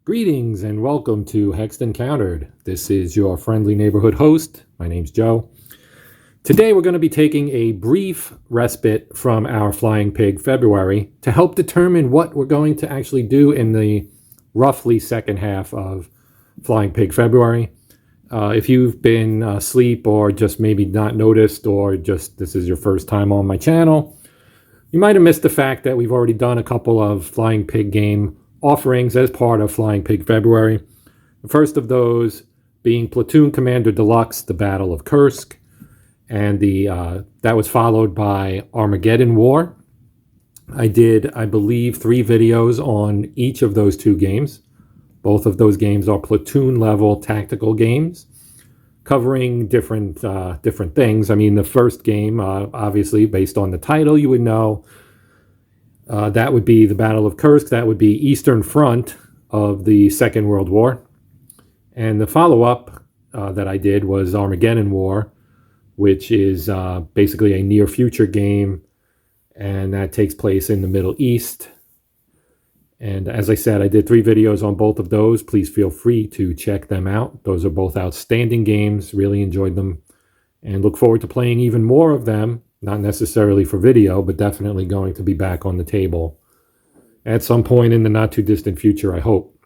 Greetings and welcome to Hexed Encountered. This is your friendly neighborhood host. My name's Joe. Today we're going to be taking a brief respite from our Flying Pig February to help determine what we're going to actually do in the roughly second half of Flying Pig February. If you've been asleep or just maybe not noticed, or just this is your first time on my channel, you might have missed the fact that we've already done a couple of Flying Pig game offerings as part of Flying Pig February. The first of those being Platoon Commander Deluxe, the Battle of Kursk, and that was followed by Armageddon War. I did, I believe, 3 videos on each of those 2 games. Both of those games are platoon level tactical games, covering different things. I mean, the first game, obviously, based on the title, you would know. That would be the Battle of Kursk. That would be Eastern Front of the Second World War. And the follow-up that I did was Armageddon War, which is basically a near-future game, and that takes place in the Middle East. And as I said, I did 3 videos on both of those. Please feel free to check them out. Those are both outstanding games. Really enjoyed them, and look forward to playing even more of them. Not necessarily for video, but definitely going to be back on the table at some point in the not too distant future, I hope.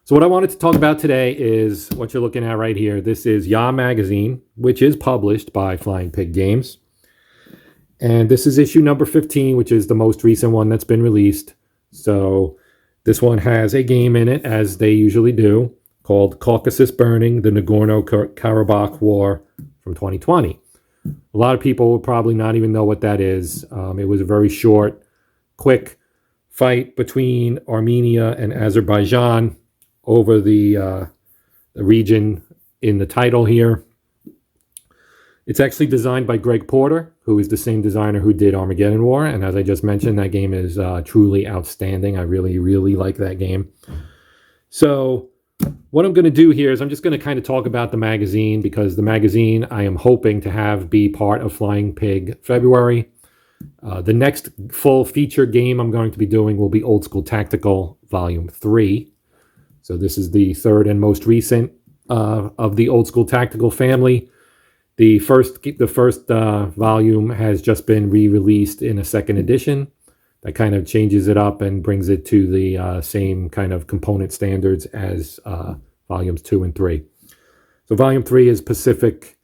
So what I wanted to talk about today is what you're looking at right here. This is Yaah Magazine, which is published by Flying Pig Games. And this is issue number 15, which is the most recent one that's been released. So this one has a game in it, as they usually do, called Caucasus Burning, the Nagorno-Karabakh War from 2020. A lot of people will probably not even know what that is. It was a very short, quick fight between Armenia and Azerbaijan over the region in the title here. It's actually designed by Greg Porter, who is the same designer who did Armageddon War. And as I just mentioned, that game is truly outstanding. I really, really like that game. So what I'm going to do here is I'm just going to kind of talk about the magazine, because the magazine I am hoping to have be part of Flying Pig February. The next full feature game I'm going to be doing will be Old School Tactical Volume 3. So this is the third and most recent of the Old School Tactical family. The first volume has just been re-released in a second edition. That kind of changes it up and brings it to the same kind of component standards as volumes 2 and 3. So volume 3 is Pacific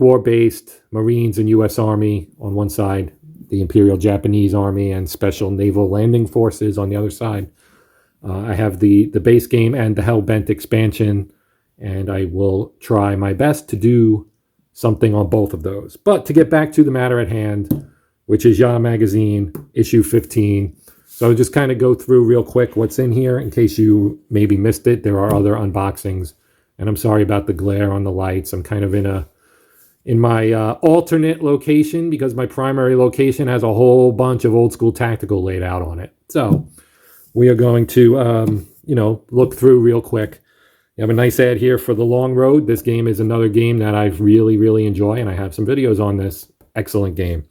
War-based, Marines and U.S. Army on one side, the Imperial Japanese Army and Special Naval Landing Forces on the other side. I have the base game and the Hellbent expansion, and I will try my best to do something on both of those. But to get back to the matter at hand, which is Yaah Magazine, issue 15. So I'll just kind of go through real quick what's in here in case you maybe missed it. There are other unboxings, and I'm sorry about the glare on the lights. I'm kind of in my alternate location, because my primary location has a whole bunch of Old School Tactical laid out on it. So we are going to, look through real quick. You have a nice ad here for The Long Road. This game is another game that I really, really enjoy, and I have some videos on this. Excellent game.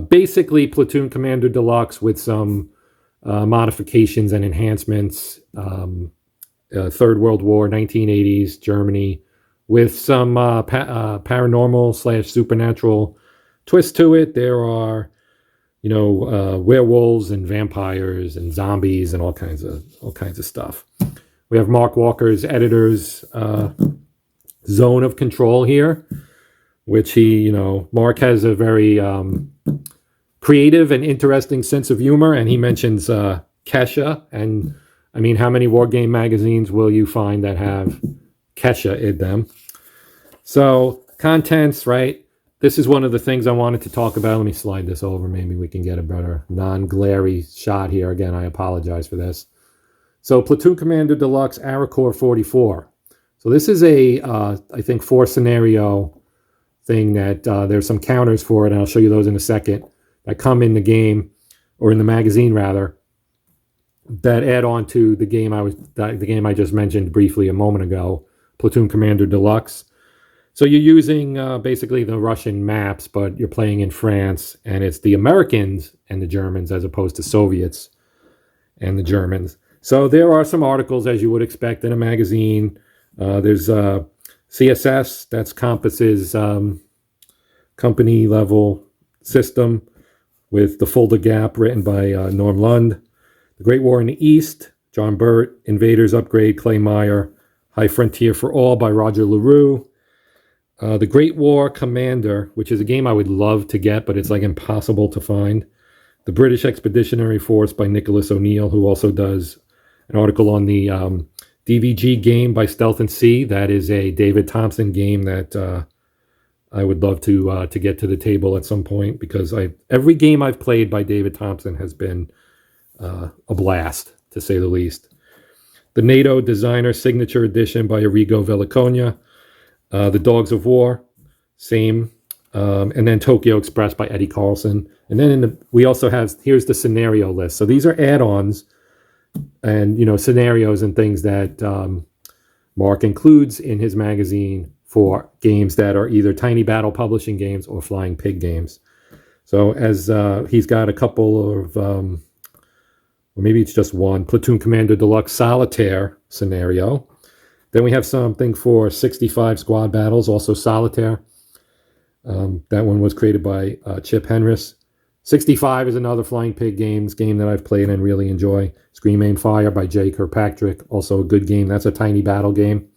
Basically, Platoon Commander Deluxe with some modifications and enhancements. Third World War, 1980s Germany, with some paranormal / supernatural twist to it. There are, werewolves and vampires and zombies and all kinds of stuff. We have Mark Walker's editor's zone of control here, which Mark has a very creative and interesting sense of humor, and he mentions Kesha. And I mean, how many war game magazines will you find that have Kesha in them? So contents, right? This is one of the things I wanted to talk about. Let me slide this over. Maybe we can get a better non-glary shot here. Again, I apologize for this. So Platoon Commander Deluxe Arracourt 44. So this is I think 4-scenario thing that there's some counters for it, and I'll show you those in a second, that come in the game, or in the magazine rather, that add on to the game I just mentioned briefly a moment ago, Platoon Commander Deluxe. So you're using basically the Russian maps, but you're playing in France, and it's the Americans and the Germans as opposed to Soviets and the Germans. So there are some articles, as you would expect in a magazine. There's CSS, that's Compass's company level system, with The Fulda Gap, written by Norm Lund. The Great War in the East, John Burt. Invaders Upgrade, Clay Meyer. High Frontier for All by Roger LaRue. The Great War Commander, which is a game I would love to get, but it's like impossible to find. The British Expeditionary Force by Nicholas O'Neill, who also does an article on the DVG game by Stealth and Sea. That is a David Thompson game that I would love to get to the table at some point, because every game I've played by David Thompson has been a blast, to say the least. The NATO Designer Signature Edition by Arrigo Vellaconia. The Dogs of War, same. And then Tokyo Express by Eddie Carlson. And then we also have, here's the scenario list. So these are add-ons and, scenarios and things that Mark includes in his magazine for games that are either Tiny Battle Publishing games or Flying Pig games. So as he's got a couple of, or maybe it's just one, Platoon Commander Deluxe Solitaire scenario. Then we have something for 65 squad battles, also Solitaire. That one was created by Chip Henris. 65 is another Flying Pig Games game that I've played and really enjoy. Scream Aim Fire by Jay Kirkpatrick, also a good game. That's a tiny battle game.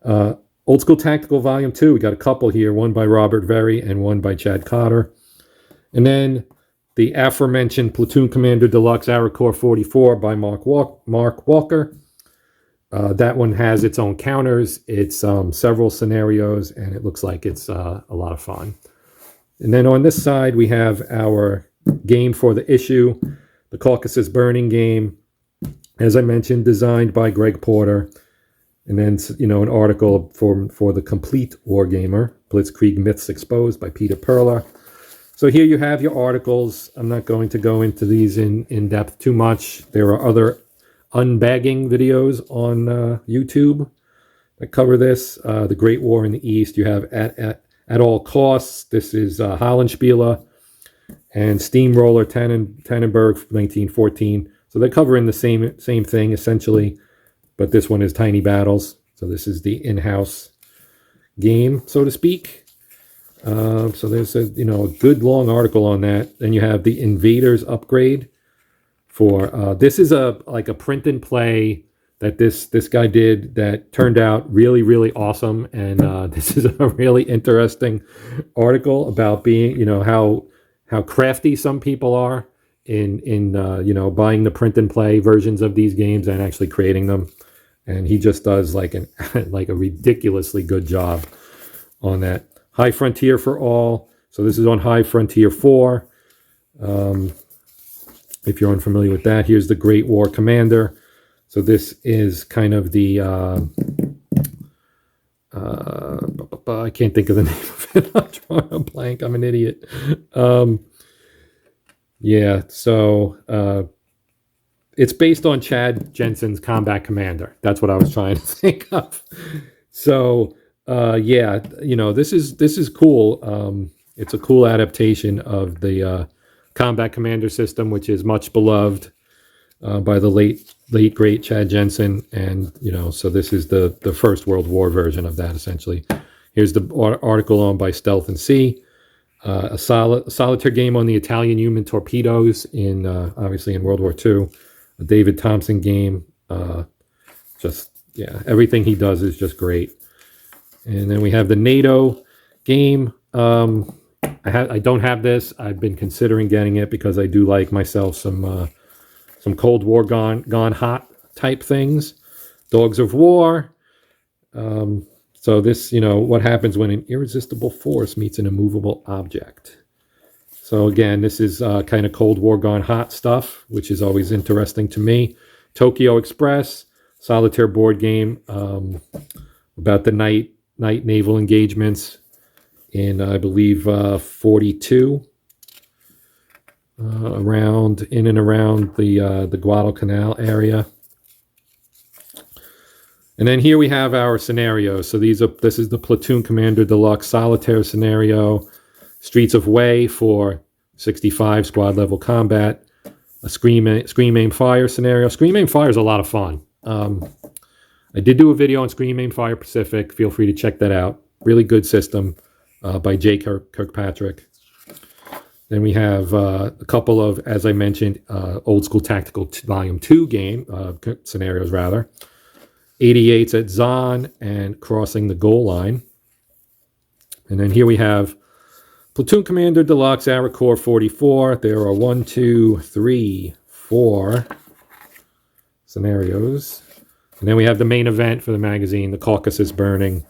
Old School Tactical Volume 2, we got a couple here, one by Robert Very and one by Chad Cotter. And then the aforementioned Platoon Commander Deluxe Arracourt 44 by Mark Walker. That one has its own counters. It's several scenarios, and it looks like it's a lot of fun. And then on this side, we have our game for the issue, the Caucasus Burning game, as I mentioned, designed by Greg Porter. And then, an article for the Complete Wargamer, Blitzkrieg Myths Exposed by Peter Perler. So here you have your articles. I'm not going to go into these in depth too much. There are other unbagging videos on YouTube that cover this. The Great War in the East, you have At All Costs. This is Hollenspieler and Steamroller Tannenberg, 1914. So they're covering the same thing essentially, but this one is Tiny Battles. So this is the in-house game, so to speak. So there's a good long article on that. Then you have the Invaders Upgrade. For this is a print and play that this guy did that turned out really, really awesome. And this is a really interesting article about being, how crafty some people are in buying the print and play versions of these games and actually creating them. And he just does like a ridiculously good job on that. High Frontier for All. So this is on High Frontier 4. If you're unfamiliar with that, here's the Great War Commander. So this is kind of the, I can't think of the name of it. I'm drawing a blank. I'm an idiot. So it's based on Chad Jensen's Combat Commander. That's what I was trying to think of. So, this is cool. It's a cool adaptation of the Combat Commander system, which is much beloved by the late great Chad Jensen, and so this is the First World War version of that essentially. Here's the article on by Stealth and Sea, a solitaire game on the Italian human torpedoes in obviously in World War II, a David Thompson game. Everything he does is just great. And then we have the NATO game. I don't have this. I've been considering getting it because I do like myself some Cold War gone hot type things. Dogs of War. So this, what happens when an irresistible force meets an immovable object. So again, this is kind of Cold War gone hot stuff, which is always interesting to me. Tokyo Express, solitaire board game about the night naval engagements in, I believe, 42, in and around the Guadalcanal area. And then here we have our scenarios. So this is the Platoon Commander Deluxe Solitaire scenario, Streets of Hue for 65 squad level combat, a Scream Aim Fire scenario. Scream Aim Fire is a lot of fun. I did do a video on Scream Aim Fire Pacific. Feel free to check that out. Really good system by J. Kirkpatrick. Then we have a couple of, as I mentioned, Old School Tactical Volume 2 game scenarios, rather. 88s at Zon and Crossing the Goal Line. And then here we have Platoon Commander Deluxe, Arracourt 44. There are 1, 2, 3, 4 scenarios. And then we have the main event for the magazine, The Caucasus Burning,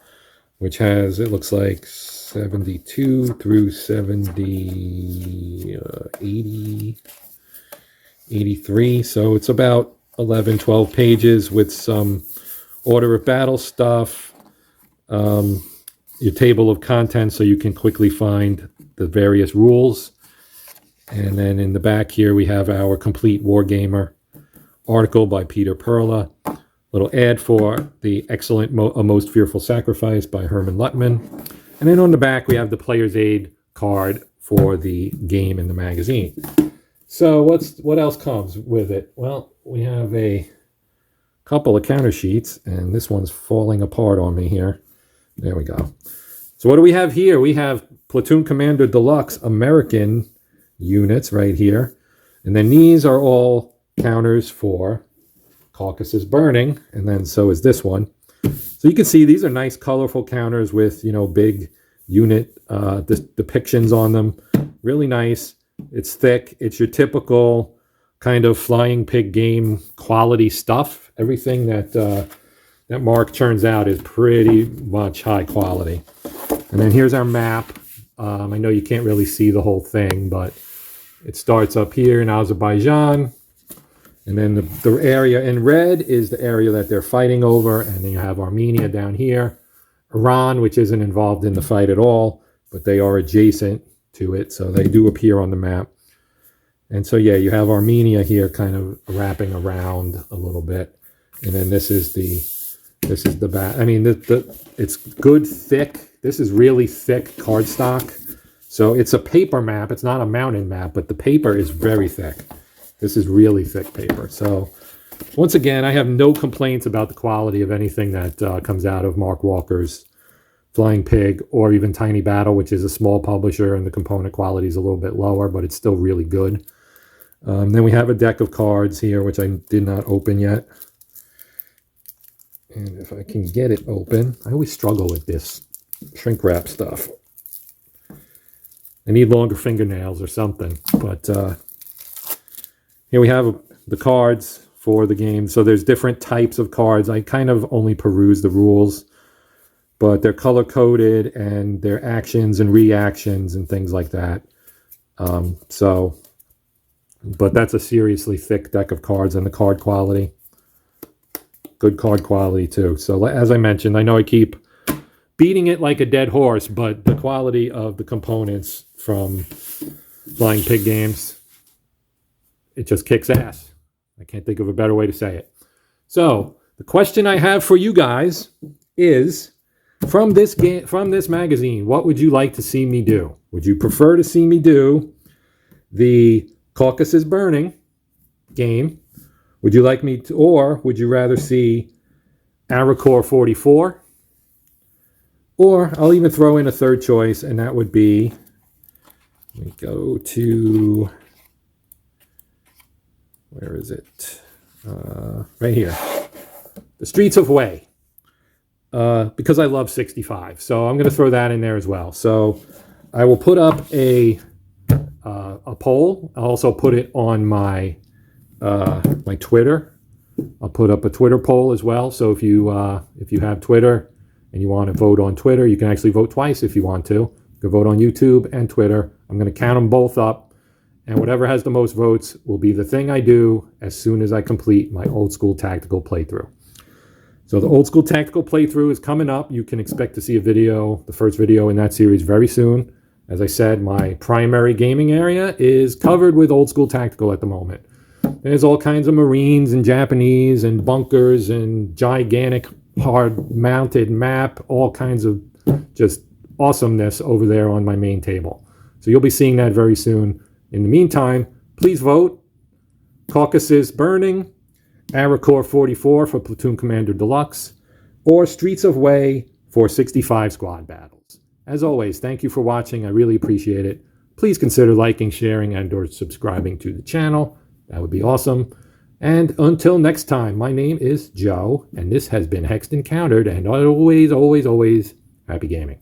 which has, it looks like, 72 through 70, 80, 83. So it's about 11, 12 pages with some order of battle stuff, your table of contents so you can quickly find the various rules. And then in the back here we have our complete Wargamer article by Peter Perla. Little ad for the excellent A Most Fearful Sacrifice by Herman Luttman. And then on the back we have the Player's Aid card for the game in the magazine. So what else comes with it? Well, we have a couple of counter sheets, and this one's falling apart on me here. There we go. So what do we have here? We have Platoon Commander Deluxe American units right here. And then these are all counters for Caucasus Burning, and then so is this one. So you can see these are nice colorful counters with, you know, big unit depictions on them. Really nice. It's thick. It's your typical kind of Flying Pig game quality stuff. Everything that Mark turns out is pretty much high quality. And then here's our map. I know you can't really see the whole thing, but it starts up here in Azerbaijan. And then the area in red is the area that they're fighting over. And then you have Armenia down here. Iran, which isn't involved in the fight at all, but they are adjacent to it. So they do appear on the map. And so, yeah, you have Armenia here kind of wrapping around a little bit. And then this is the back. I mean, it's good, thick. This is really thick cardstock. So it's a paper map. It's not a mountain map, but the paper is very thick. This is really thick paper. So once again, I have no complaints about the quality of anything that comes out of Mark Walker's Flying Pig or even Tiny Battle, which is a small publisher, and the component quality is a little bit lower, but it's still really good. Then we have a deck of cards here, which I did not open yet. And if I can get it open, I always struggle with this shrink wrap stuff. I need longer fingernails or something, but here we have the cards for the game. So there's different types of cards. I kind of only peruse the rules, but they're color-coded and they're actions and reactions and things like that. But that's a seriously thick deck of cards, and the card quality, good card quality too. So as I mentioned, I know I keep beating it like a dead horse, but the quality of the components from Flying Pig Games, it just kicks ass. I can't think of a better way to say it. So the question I have for you guys is, from this magazine, what would you like to see me do? Would you prefer to see me do the Caucasus Burning game? Would you like me to, or would you rather see Arracourt 44? Or I'll even throw in a third choice, and that would be, let me go to, where is it? Right here. The Streets of Hue. Because I love 65. So I'm going to throw that in there as well. So I will put up a poll. I'll also put it on my my Twitter. I'll put up a Twitter poll as well. So if you have Twitter and you want to vote on Twitter, you can actually vote twice if you want to. You can vote on YouTube and Twitter. I'm going to count them both up. And whatever has the most votes will be the thing I do as soon as I complete my old school tactical playthrough. So the old school tactical playthrough is coming up. You can expect to see a video, the first video in that series, very soon. As I said, my primary gaming area is covered with old school tactical at the moment. There's all kinds of Marines and Japanese and bunkers and gigantic hard mounted map, all kinds of just awesomeness over there on my main table. So you'll be seeing that very soon. In the meantime, please vote. Caucasus Burning, Arracourt 44 for Platoon Commander Deluxe, or Streets of Hue for 65 squad battles. As always, thank you for watching. I really appreciate it. Please consider liking, sharing, and or subscribing to the channel. That would be awesome. And until next time, my name is Joe, and this has been Hexed Encountered, and always, always, always, happy gaming.